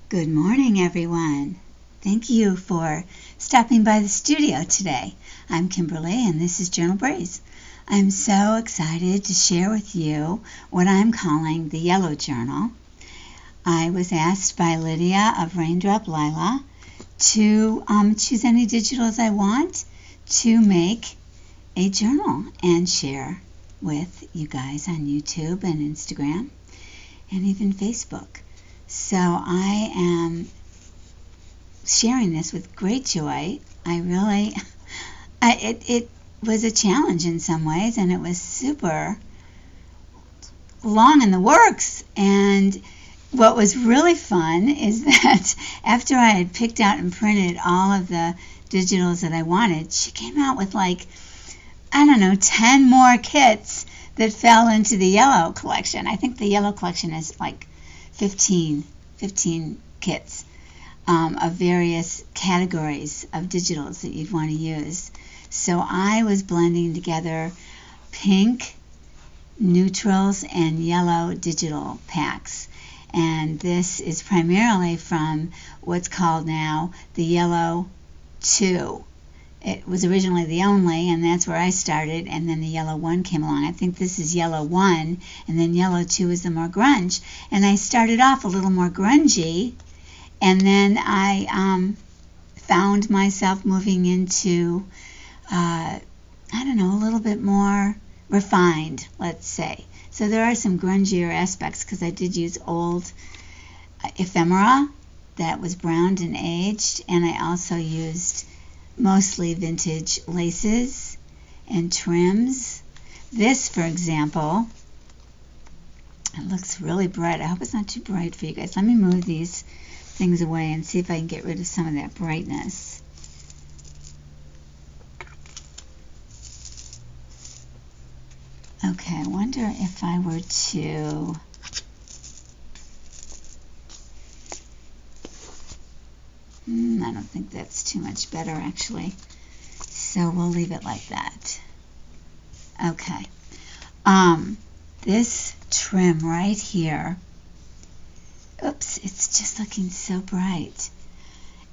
Good morning, everyone. Thank you for stopping by the studio today. I'm Kimberly, and this is Journal Breeze. I'm so excited to share with you what I'm calling the Yellow Journal. I was asked by Lidia of Raindroplila to choose any digitals I want to make a journal and share with you guys on YouTube and Instagram and even Facebook. So I am sharing this with great joy. It was a challenge in some ways, and it was super long in the works. And what was really fun is that after I had picked out and printed all of the digitals that I wanted, she came out with 10 more kits that fell into the yellow collection. I think the yellow collection is 15 kits of various categories of digitals that you'd want to use. So I was blending together pink, neutrals, and yellow digital packs. And this is primarily from what's called now the Yellow 2. It was originally the Only, and that's where I started, and then the Yellow 1 came along. I think this is Yellow 1, and then Yellow 2 is the more grunge. And I started off a little more grungy, and then I found myself moving into, a little bit more refined, let's say. So there are some grungier aspects, because I did use old ephemera that was browned and aged, and I also used mostly vintage laces and trims. This, for example, it looks really bright. I hope it's not too bright for you guys. Let me move these things away and see if I can get rid of some of that brightness. Okay, I wonder if I were to I don't think that's too much better, actually. So we'll leave it like that. Okay. This trim right here, oops, it's just looking so bright,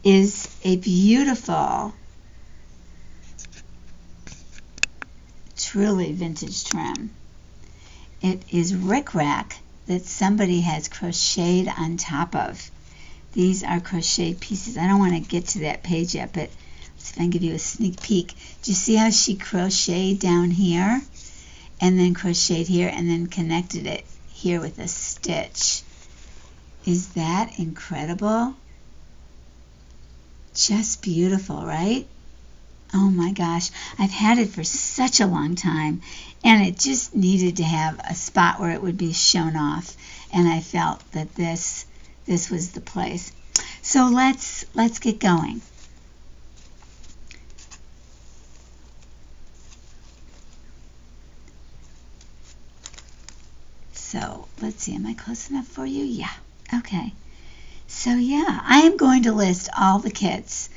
is a beautiful, truly vintage trim. It is rickrack that somebody has crocheted on top of. These are crocheted pieces. I don't want to get to that page yet, but let's see if I can give you a sneak peek. Do you see how she crocheted down here and then crocheted here and then connected it here with a stitch? Is that incredible? Just beautiful, right? Oh my gosh, I've had it for such a long time, and it just needed to have a spot where it would be shown off, and I felt that this was the place. So let's get going. So let's see, am I close enough for you? Yeah. Okay. So yeah, I am going to list all the kits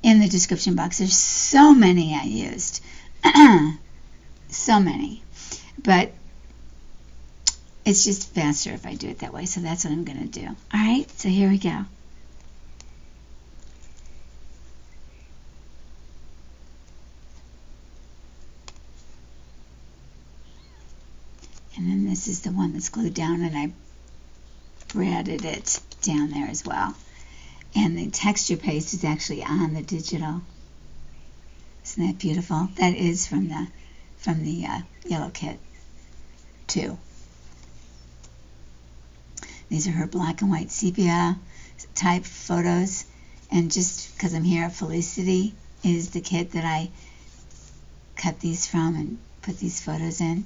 in the description box. There's so many I used. So many. But it's just faster if I do it that way, so that's what I'm going to do. All right, so here we go. And then this is the one that's glued down, and I braided it down there as well. And the texture paste is actually on the digital. Isn't that beautiful? That is from the yellow kit too. These are her black and white sepia type photos, and just because I'm here at Felicity is the kit that I cut these from and put these photos in.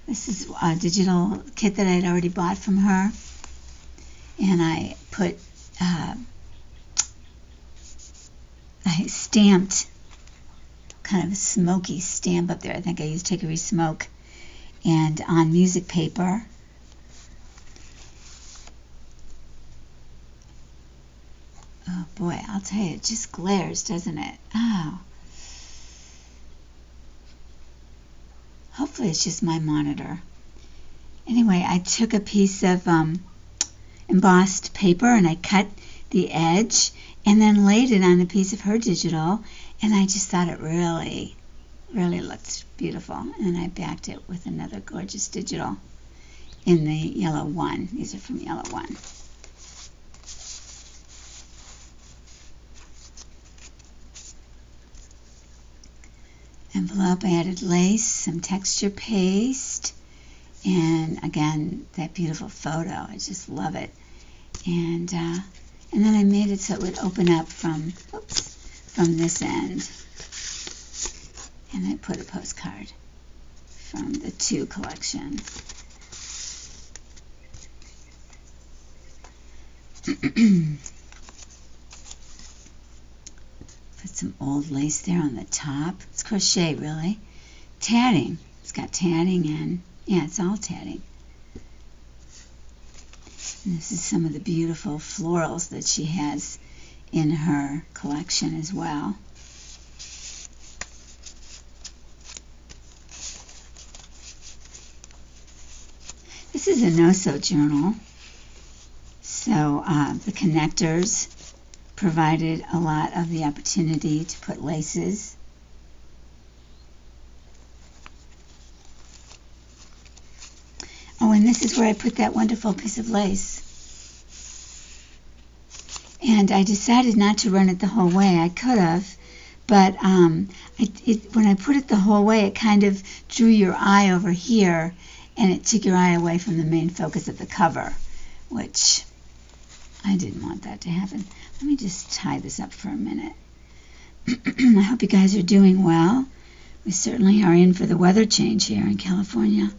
This is a digital kit that I had already bought from her, and I put I stamped kind of a smoky stamp up there. I think I used Hickory Smoke, and on music paper. Oh boy, I'll tell you, it just glares, doesn't it? Oh. Hopefully it's just my monitor. Anyway, I took a piece of embossed paper and I cut the edge and then laid it on a piece of her digital, and I just thought it really, really looked beautiful. And then I backed it with another gorgeous digital in the yellow one. These are from yellow one. Envelope, I added lace, some texture paste, and again, that beautiful photo. I just love it. And then I made it so it would open up from this end. And I put a postcard from the 2 collection. Put some old lace there on the top. It's crochet, really. Tatting. It's got tatting and, yeah, it's all tatting. And this is some of the beautiful florals that she has in her collection as well. This is a no-sew journal. So the connectors provided a lot of the opportunity to put laces. Oh, and this is where I put that wonderful piece of lace. And I decided not to run it the whole way. I could have, but when I put it the whole way, it kind of drew your eye over here, and it took your eye away from the main focus of the cover, which I didn't want that to happen. Let me just tie this up for a minute. I hope you guys are doing well. We certainly are in for the weather change here in California.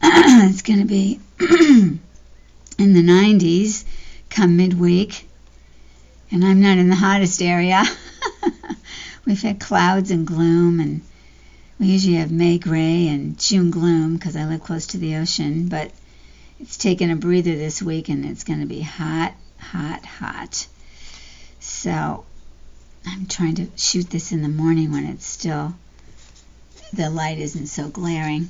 It's going to be in the 90s come midweek, and I'm not in the hottest area. We've had clouds and gloom, and we usually have May gray and June gloom because I live close to the ocean, but it's taken a breather this week, and it's going to be hot, hot, hot. So I'm trying to shoot this in the morning when it's still, the light isn't so glaring.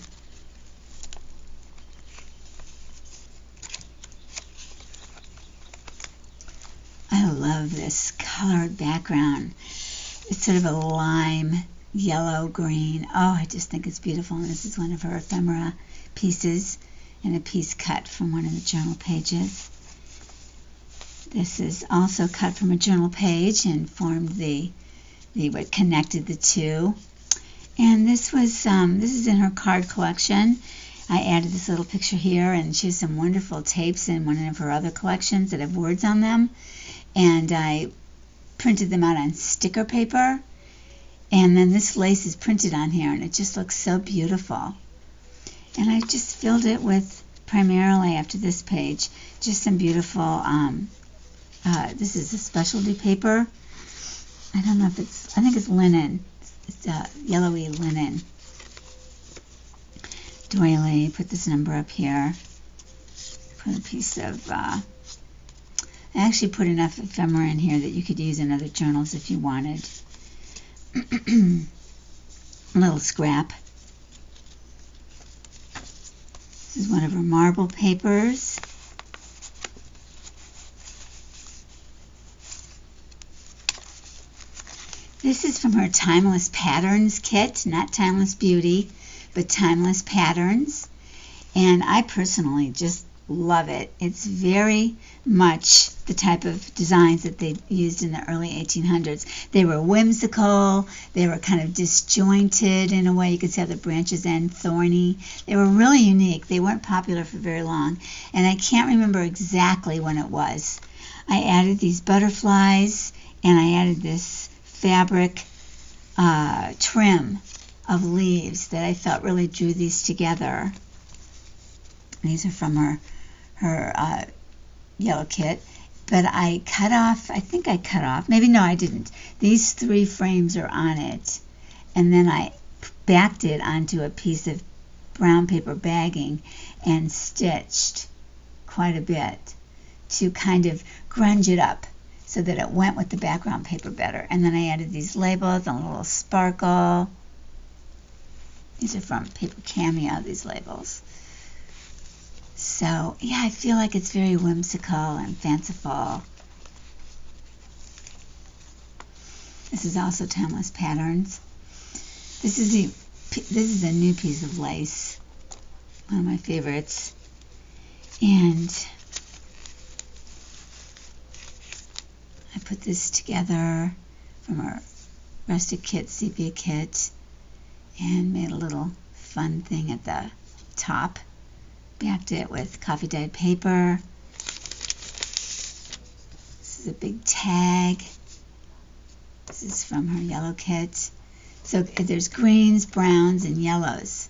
I love this colored background. It's sort of a lime, yellow, green. Oh, I just think it's beautiful. And this is one of her ephemera pieces and a piece cut from one of the journal pages. This is also cut from a journal page and formed what connected the two. And this is in her card collection. I added this little picture here, and she has some wonderful tapes in one of her other collections that have words on them. And I printed them out on sticker paper, and then this lace is printed on here, and it just looks so beautiful. And I just filled it with, primarily after this page, just some beautiful, this is a specialty paper. I don't know if I think it's linen. It's yellowy linen. Doily, put this number up here. Put a piece of, I actually put enough ephemera in here that you could use in other journals if you wanted. A little scrap. This is one of her marble papers. This is from her Timeless Patterns kit, not Timeless Beauty, but Timeless Patterns. And I personally just love it. It's very much the type of designs that they used in the early 1800s. They were whimsical. They were kind of disjointed in a way. You could see how the branches end thorny. They were really unique. They weren't popular for very long. And I can't remember exactly when it was. I added these butterflies, and I added this fabric trim of leaves that I felt really drew these together. These are from her yellow kit, but I think I cut off, maybe no I didn't, these 3 frames are on it, and then I backed it onto a piece of brown paper bagging and stitched quite a bit to kind of grunge it up so that it went with the background paper better. And then I added these labels, a little sparkle. These are from Paper Cameo, these labels. So, yeah, I feel like it's very whimsical and fanciful. This is also Timeless Patterns. This is a new piece of lace, one of my favorites. And I put this together from our Rustic Kit, Sepia Kit, and made a little fun thing at the top. Backed it with coffee dyed paper. This is a big tag. This is from her yellow kit. So there's greens, browns, and yellows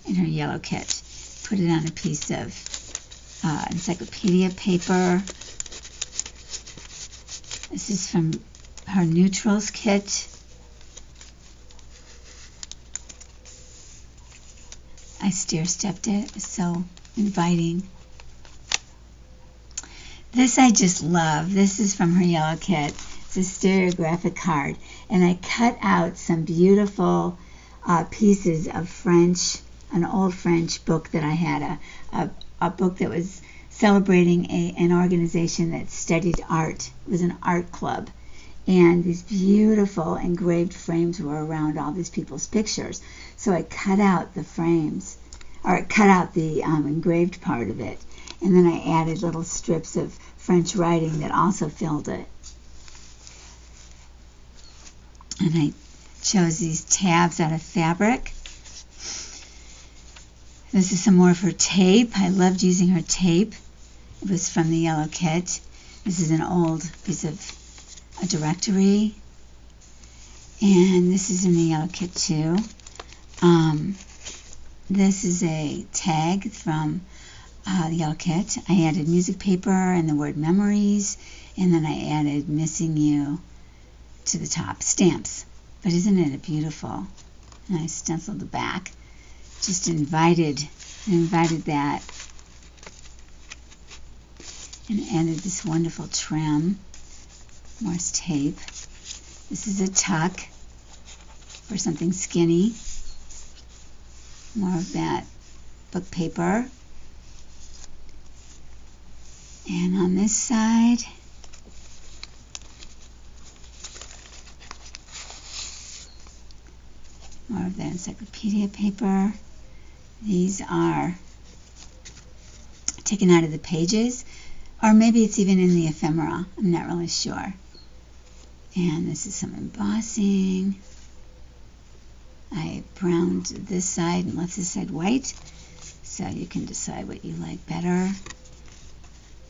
in her yellow kit. Put it on a piece of encyclopedia paper. This is from her neutrals kit. I stair-stepped it. It was so inviting. This I just love. This is from her yellow kit. It's a stereographic card. And I cut out some beautiful pieces of French, an old French book that I had, a book that was celebrating an organization that studied art. It was an art club. And these beautiful engraved frames were around all these people's pictures. So I cut out the frames, or cut out the engraved part of it. And then I added little strips of French writing that also filled it. And I chose these tabs out of fabric. This is some more of her tape. I loved using her tape. It was from the yellow kit. This is an old piece of a directory. And this is in the yellow kit too. This is a tag from the yellow kit. I added music paper and the word memories. And then I added missing you to the top. Stamps. But isn't it beautiful? And I stenciled the back. Just invited that. And added this wonderful trim. Morse tape. This is a tuck for something skinny. More of that book paper. And on this side, more of that encyclopedia paper. These are taken out of the pages, or maybe it's even in the ephemera. I'm not really sure. And this is some embossing. I browned this side and left this side white, so you can decide what you like better.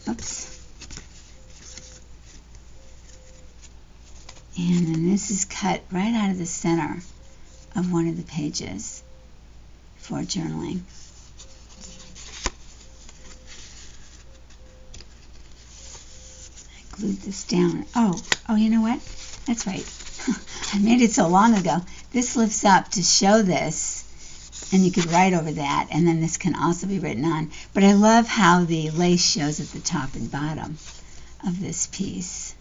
Oops. And then this is cut right out of the center of one of the pages for journaling. I glued this down. Oh, you know what? That's right. I made it so long ago. This lifts up to show this, and you could write over that, and then this can also be written on. But I love how the lace shows at the top and bottom of this piece.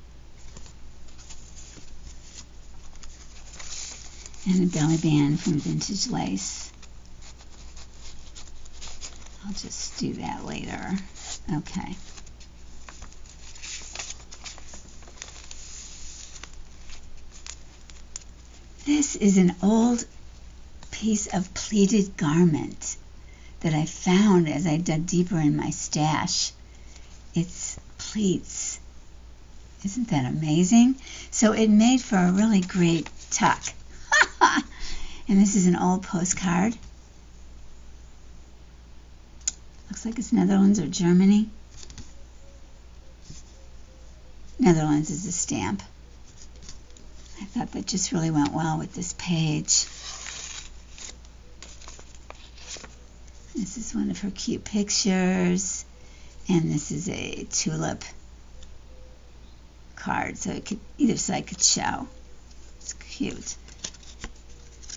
And a belly band from Vintage Lace. I'll just do that later. Okay. This is an old piece of pleated garment that I found as I dug deeper in my stash. It's pleats. Isn't that amazing? So it made for a really great tuck. And this is an old postcard. Looks like it's Netherlands or Germany. Netherlands is a stamp. I thought that just really went well with this page. This is one of her cute pictures. And this is a tulip card, so it could, either side could show. It's cute.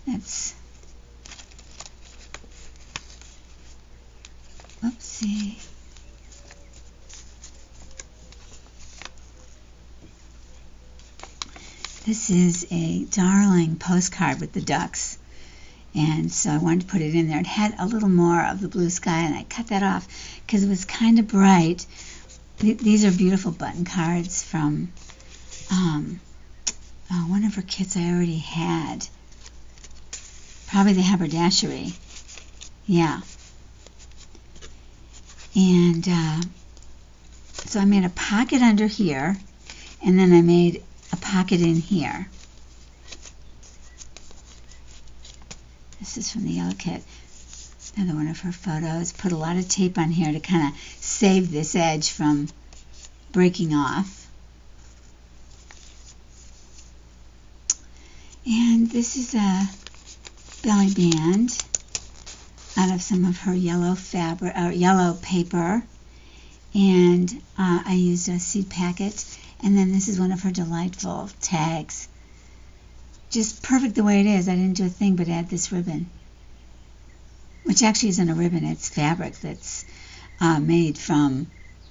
That's, whoopsie. This is a darling postcard with the ducks, and so I wanted to put it in there. It had a little more of the blue sky, and I cut that off because it was kind of bright. These are beautiful button cards from one of her kits I already had. Probably the haberdashery. Yeah. And so I made a pocket under here, and then I made a pocket in here. This is from the yellow kit. Another one of her photos. Put a lot of tape on here to kind of save this edge from breaking off. And this is a belly band out of some of her yellow fabric or yellow paper, and I used a seed packet. And then this is one of her delightful tags. Just perfect the way it is. I didn't do a thing but add this ribbon, which actually isn't a ribbon. It's fabric that's made from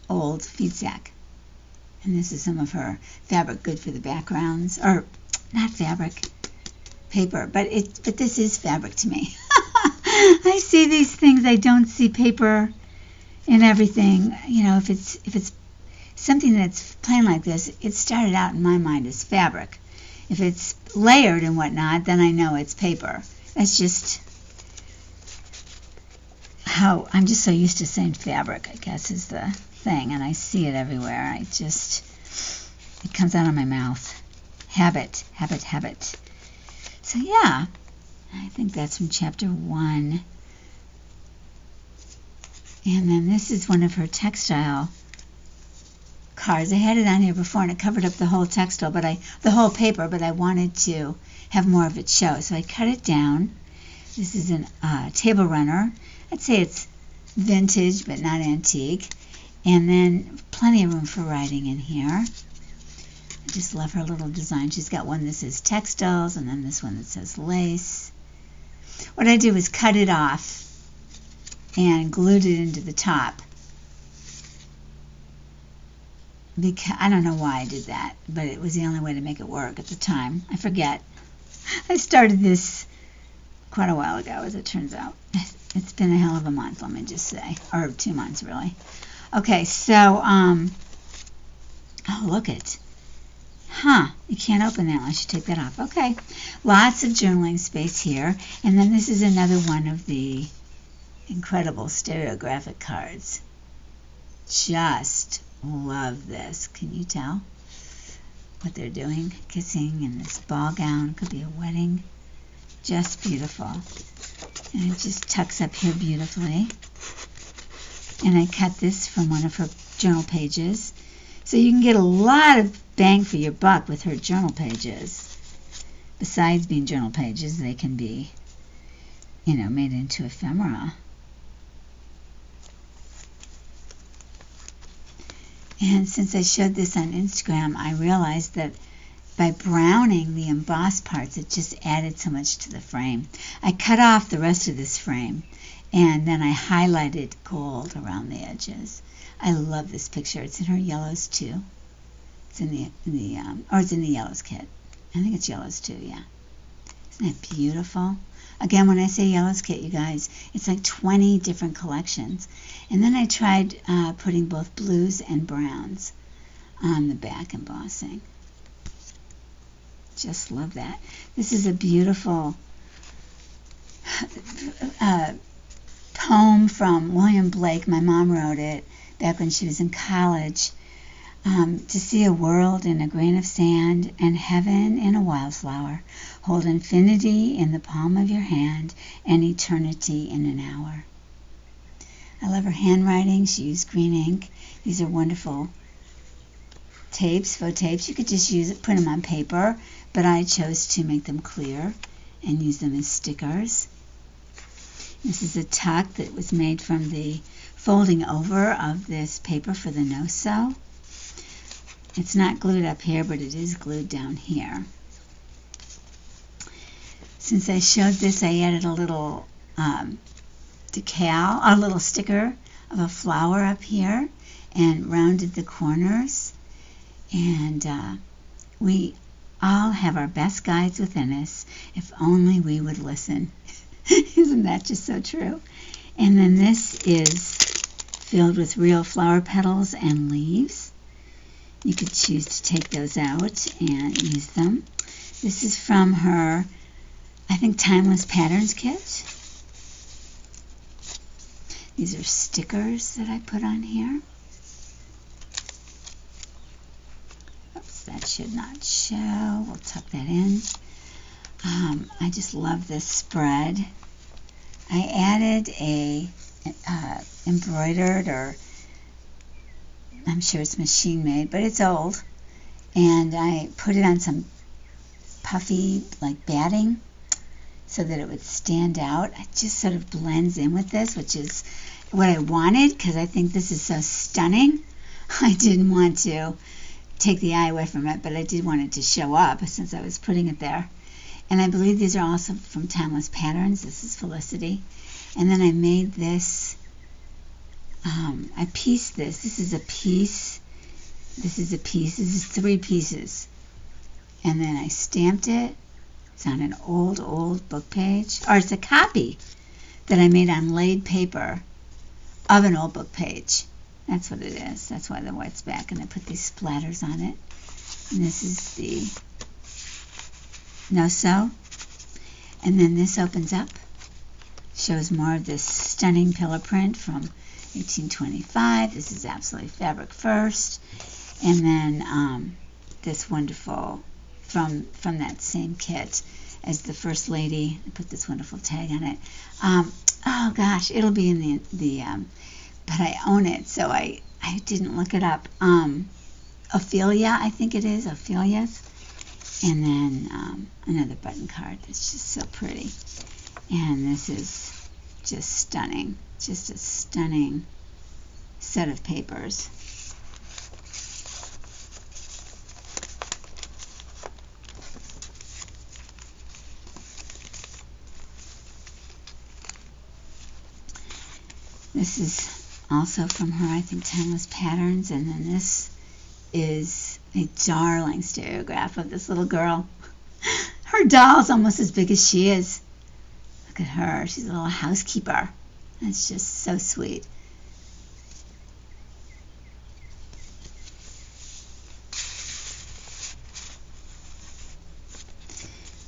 old feed sack. And this is some of her fabric, good for the backgrounds, or not fabric, paper. But this is fabric to me. I see these things. I don't see paper in everything. You know, if it's something that's plain like this, it started out in my mind as fabric. If it's layered and whatnot, then I know it's paper. That's just how I'm just so used to saying fabric, I guess, is the thing, and I see it everywhere. It comes out of my mouth. Habit. So yeah, I think that's from chapter 1. And then this is one of her textile cards. I had it on here before and it covered up the whole textile, the whole paper, but I wanted to have more of it show. So I cut it down. This is a table runner. I'd say it's vintage but not antique. And then plenty of room for writing in here. I just love her little design. She's got one that says textiles and then this one that says lace. What I did was cut it off and glued it into the top. Because I don't know why I did that, but it was the only way to make it work at the time. I forget. I started this quite a while ago, as it turns out. It's been a hell of a month, let me just say. Or 2 months, really. Okay, so, oh, look it. You can't open that unless you take that off. Okay, lots of journaling space here. And then this is another one of the incredible stereographic cards. Just love this. Can you tell what they're doing? Kissing in this ball gown. Could be a wedding. Just beautiful. And it just tucks up here beautifully. And I cut this from one of her journal pages. So you can get a lot of bang for your buck with her journal pages. Besides being journal pages, they can be, made into ephemera. And since I showed this on Instagram, I realized that by browning the embossed parts, it just added so much to the frame. I cut off the rest of this frame, and then I highlighted gold around the edges. I love this picture. It's in her yellows too. It's in it's in the yellows kit. I think it's yellows too. Yeah. Isn't that beautiful? Again, when I say yellows kit, you guys, it's like 20 different collections. And then I tried putting both blues and browns on the back embossing. Just love that. This is a beautiful poem from William Blake. My mom wrote it back when she was in college. To see a world in a grain of sand and heaven in a wildflower, hold infinity in the palm of your hand and eternity in an hour. I love her handwriting. She used green ink. These are wonderful tapes, faux tapes. You could just put them on paper, but I chose to make them clear and use them as stickers. This is a tuck that was made from the folding over of this paper for the no-sew. It's not glued up here, but it is glued down here. Since I showed this, I added a little decal, a little sticker of a flower up here, and rounded the corners. And we all have our best guides within us if only we would listen. Isn't that just so true? And then this is filled with real flower petals and leaves. You could choose to take those out and use them. This is from her, I think, Timeless Patterns kit. These are stickers that I put on here. Oops, that should not show. We'll tuck that in. I just love this spread. I added a embroidered, or I'm sure it's machine made, but it's old, and I put it on some puffy like batting so that it would stand out. It just sort of blends in with this, which is what I wanted because I think this is so stunning. I didn't want to take the eye away from it, but I did want it to show up since I was putting it there. And I believe these are also from Timeless Patterns. This is Felicity. And then I made this, I pieced this. This is a piece. This is a piece. This is 3 pieces. And then I stamped it. It's on an old book page. Or it's a copy that I made on laid paper of an old book page. That's what it is. That's why the white's back. And I put these splatters on it. And this is the no-sew. And then this opens up. Shows more of this stunning pillow print from 1825. This is absolutely fabric first. And then this wonderful, from that same kit as the First Lady. I put this wonderful tag on it. Oh gosh, it'll be in the but I own it, so I didn't look it up. Ophelia, I think it is, Ophelia's. And then another button card that's just so pretty. And this is just stunning. Just a stunning set of papers. This is also from her, I think, Timeless Patterns. And then this is a darling stereograph of this little girl. Her doll's almost as big as she is. Look at her. She's a little housekeeper. It's just so sweet.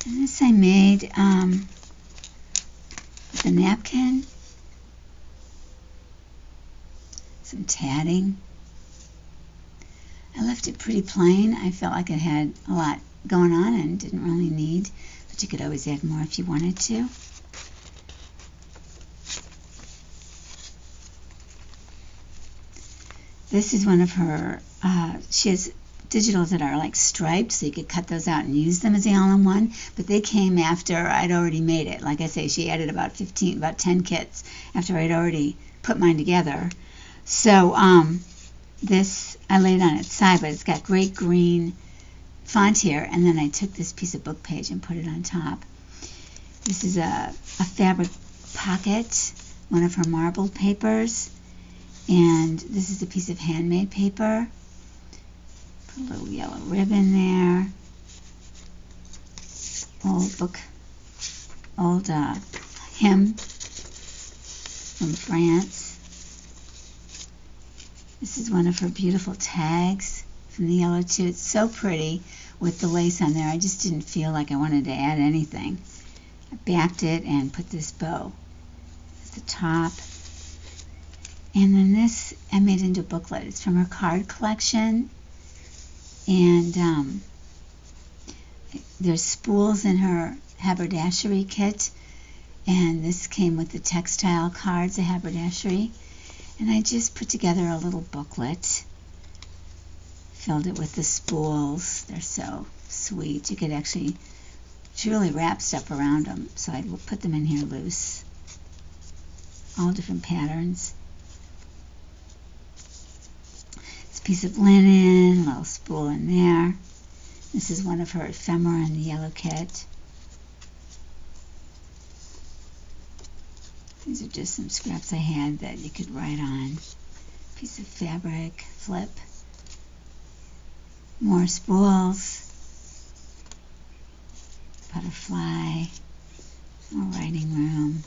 And this I made with a napkin. Some tatting. I left it pretty plain. I felt like it had a lot going on and didn't really need, but you could always add more if you wanted to. This is one of her, she has digitals that are like striped, so you could cut those out and use them as the all-in-one, but they came after I'd already made it. Like I say, she added about 10 kits after I'd already put mine together. So this, I laid on its side, but it's got great green font here, and then I took this piece of book page and put it on top. This is a fabric pocket, one of her marbled papers, and this is a piece of handmade paper. Put a little yellow ribbon there. Old hymn from France. This is one of her beautiful tags from the yellow too. It's so pretty with the lace on there. I just didn't feel like I wanted to add anything. I backed it and put this bow at the top. And then this I made into a booklet. It's from her card collection. And there's spools in her haberdashery kit. And this came with the textile cards, the haberdashery. And I just put together a little booklet, filled it with the spools. They're so sweet. You could actually really wrap stuff around them. So I will put them in here loose. All different patterns. This piece of linen, a little spool in there. This is one of her ephemera in the yellow kit. These are just some scraps I had that you could write on. Piece of fabric, flip. More spools. butterfly, a writing room.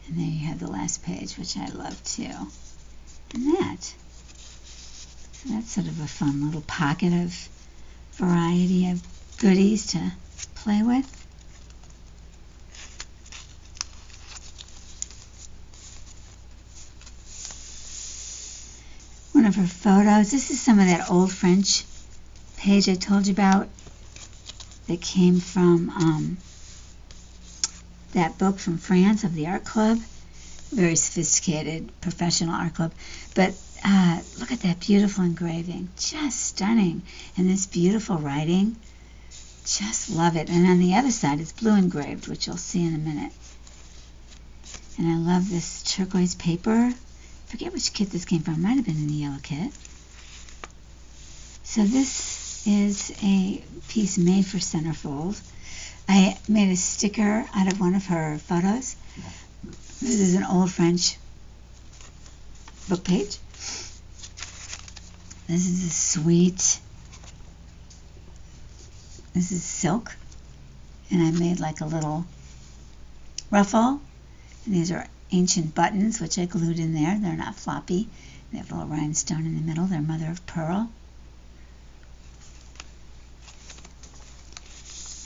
And there you have the last page, which I love too. And so that's sort of a fun little pocket of variety of goodies to play with. One of her photos. This is some of that old French page I told you about that came from that book from France of the art club. Very sophisticated professional art club. But look at that beautiful engraving. Just stunning. And this beautiful writing. Just love it. And on the other side it's blue engraved, which you'll see in a minute. And I love this turquoise paper. I forget which kit this came from. It might have been in the yellow kit. So this is a piece made for centerfold. I made a sticker out of one of her photos. This is an old French book page. This is a sweet, this is silk. And I made like a little ruffle. And these are ancient buttons, which I glued in there. They're not floppy. They have a little rhinestone in the middle. They're mother of pearl.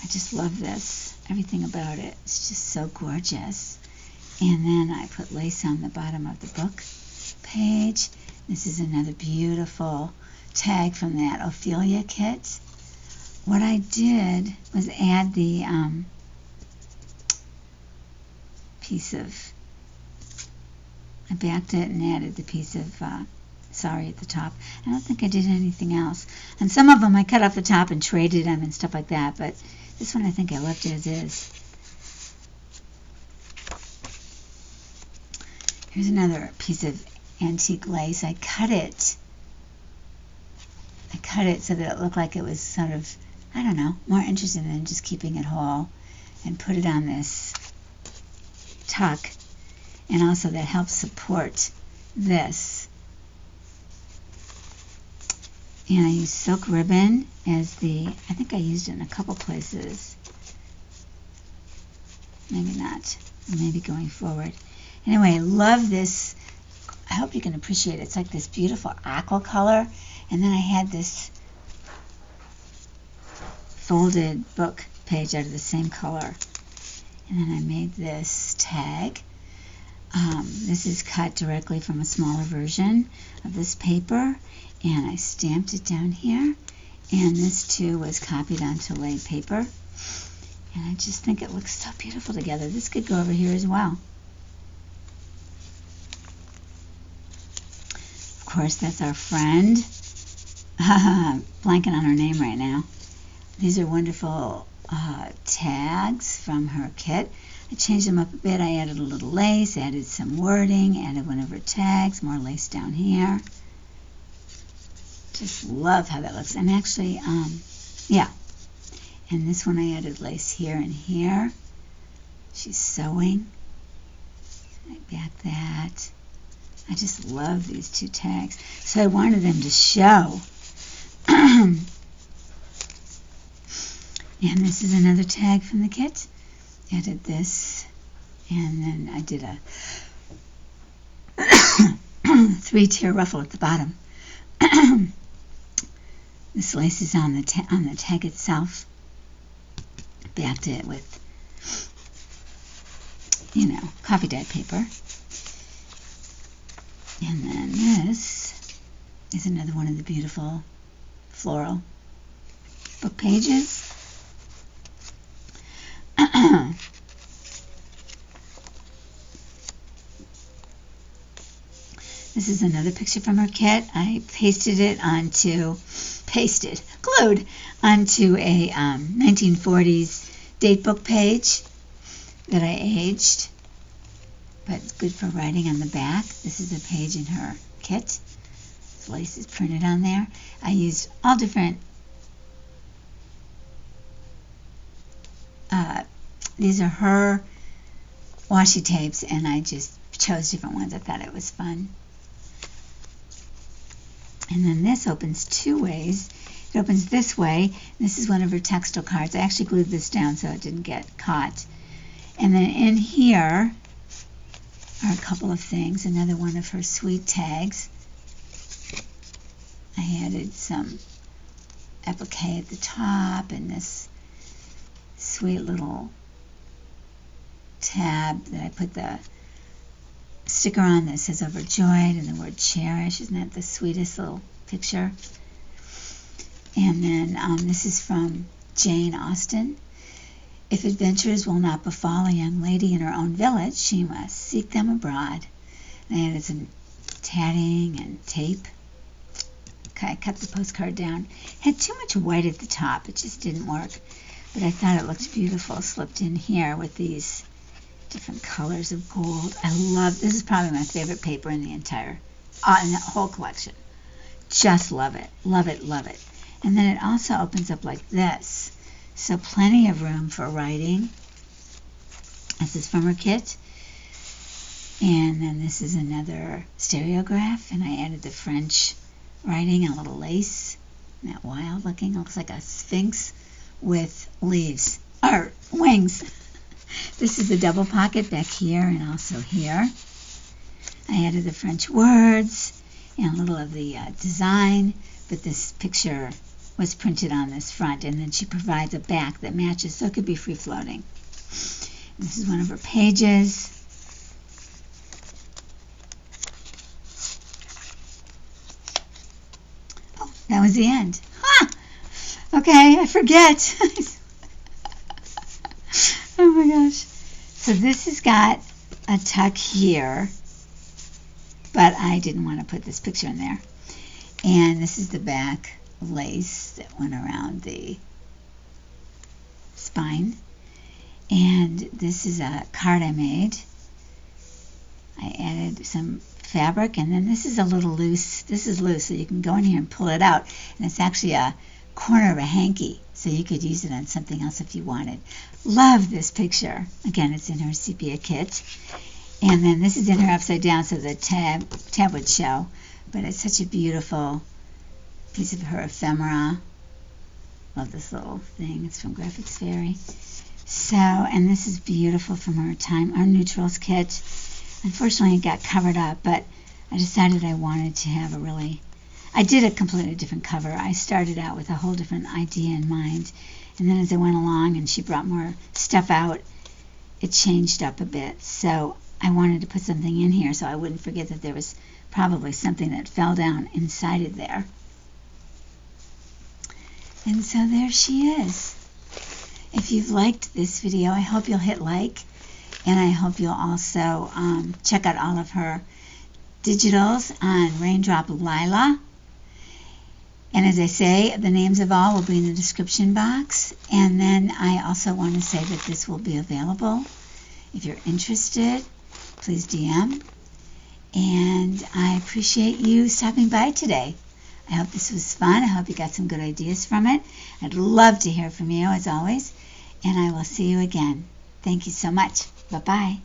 I just love this. Everything about it. It's just so gorgeous. And then I put lace on the bottom of the book page. This is another beautiful tag from that Ophelia kit. What I did was add the piece of, I backed it and added the piece of sorry at the top. I don't think I did anything else. And some of them I cut off the top and traded them and stuff like that, but this one I think I left as is. Here's another piece of antique lace. I cut it so that it looked like it was sort of, I don't know, more interested than just keeping it whole, and put it on this tuck, and also that helps support this. And I used silk ribbon as the, I think I used it in a couple places. Maybe not, maybe going forward. Anyway, I love this. I hope you can appreciate it. It's like this beautiful aqua color. And then I had this folded book page out of the same color. And then I made this tag. This is cut directly from a smaller version of this paper. And I stamped it down here. And this too was copied onto laid paper. And I just think it looks so beautiful together. This could go over here as well. Of course, that's our friend. Blanking on her name right now. These are wonderful tags from her kit. I changed them up a bit. I added a little lace, added some wording, added one of her tags, more lace down here. Just love how that looks. And actually, yeah. And this one I added lace here and here. She's sewing. I back that. I just love these two tags. So I wanted them to show. And this is another tag from the kit. Added this. And then I did a 3-tier ruffle at the bottom. This lace is on the tag itself. Backed it with, coffee dyed paper. And then this is another one of the beautiful floral book pages. This is another picture from her kit. I glued onto a 1940s date book page that I aged, but it's good for writing on the back. This is a page in her kit. This lace is printed on there. I used all different, these are her washi tapes, and I just chose different ones. I thought it was fun. And then this opens two ways. It opens this way. This is one of her textile cards. I actually glued this down so it didn't get caught. And then in here are a couple of things. Another one of her sweet tags. I added some applique at the top and this sweet little tab that I put the sticker on that says overjoyed and the word cherish. Isn't that the sweetest little picture? And then this is from Jane Austen. If adventures will not befall a young lady in her own village, she must seek them abroad. And I added some tatting and tape. Okay, I cut the postcard down. It had too much white at the top. It just didn't work. But I thought it looked beautiful slipped in here with these different colors of gold. I love, this is probably my favorite paper in the entire, in the whole collection. Just love it. Love it, love it. And then it also opens up like this. So plenty of room for writing. This is from her kit. And then this is another stereograph. And I added the French writing, a little lace. Isn't that wild looking? It looks like a sphinx with leaves, or wings. This is the double pocket back here and also here. I added the French words and a little of the design, but this picture was printed on this front, and then she provides a back that matches, so it could be free-floating. This is one of her pages. Oh, that was the end. Ha! Okay, I forget. Oh my gosh. So this has got a tuck here, but I didn't want to put this picture in there. And this is the back lace that went around the spine. And this is a card I made. I added some fabric, and then this is a little loose. This is loose, so you can go in here and pull it out. And it's actually a corner of a hanky, so you could use it on something else if you wanted. Love this picture. Again, it's in her sepia kit. And then this is in her upside down, so the tab would show. But it's such a beautiful piece of her ephemera. Love this little thing. It's from Graphics Fairy. So, and this is beautiful from our neutrals kit. Unfortunately, it got covered up, but I decided I wanted to have I did a completely different cover. I started out with a whole different idea in mind, and then as I went along and she brought more stuff out, it changed up a bit. So I wanted to put something in here so I wouldn't forget that there was probably something that fell down inside it there. And so there she is. If you've liked this video, I hope you'll hit like, and I hope you'll also check out all of her digitals on Raindroplila. And as I say, the names of all will be in the description box. And then I also want to say that this will be available. If you're interested, please DM. And I appreciate you stopping by today. I hope this was fun. I hope you got some good ideas from it. I'd love to hear from you, as always. And I will see you again. Thank you so much. Bye-bye.